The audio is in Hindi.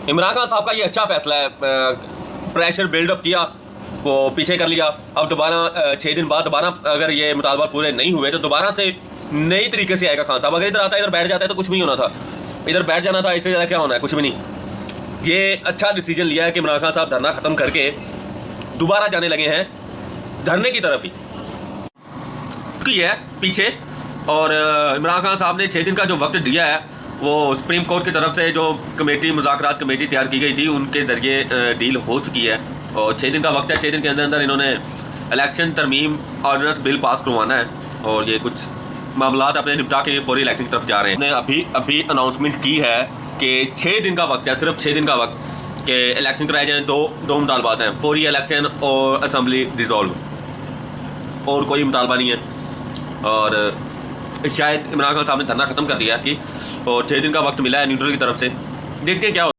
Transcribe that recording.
इमरान खान साहब का ये अच्छा फैसला है, प्रेशर बिल्डअप किया वो पीछे कर लिया। अब दोबारा 6 दिन बाद दोबारा अगर ये मुतालबा पूरे नहीं हुए तो दोबारा से नई तरीके से आएगा खान साहब। अगर इधर आता है इधर बैठ जाता है तो कुछ भी नहीं होना था, इधर बैठ जाना था, इससे ज़्यादा क्या होना है, कुछ भी नहीं। ये अच्छा डिसीजन लिया है कि इमरान खान साहब धरना ख़त्म करके दोबारा जाने लगे हैं धरने की तरफ ही की है पीछे। और इमरान खान साहब ने 6 दिन का जो वक्त दिया है वो सुप्रीम कोर्ट की तरफ से जो कमेटी मुज़ाकरात कमेटी तैयार की गई थी उनके ज़रिए डील हो चुकी है और 6 दिन का वक्त है। 6 दिन के अंदर अंदर इन्होंने इलेक्शन तरमीम ऑर्डिनेंस बिल पास करवाना है और ये कुछ मामला अपने निपटा के फौरी इलेक्शन की तरफ जा रहे हैं। उन्होंने अभी अनाउंसमेंट की है कि 6 दिन का वक्त है, सिर्फ 6 दिन का वक्त कि इलेक्शन कराए जाएँ। दो मुतालबात हैं, फौरी इलेक्शन और असम्बली डिज़ोल्व, और कोई मुतालबा नहीं है। और शायद इमरान खान साहब ने धरना ख़त्म कर दिया कि और 6 दिन का वक्त मिला है न्यूट्रल की तरफ से, देखते हैं क्या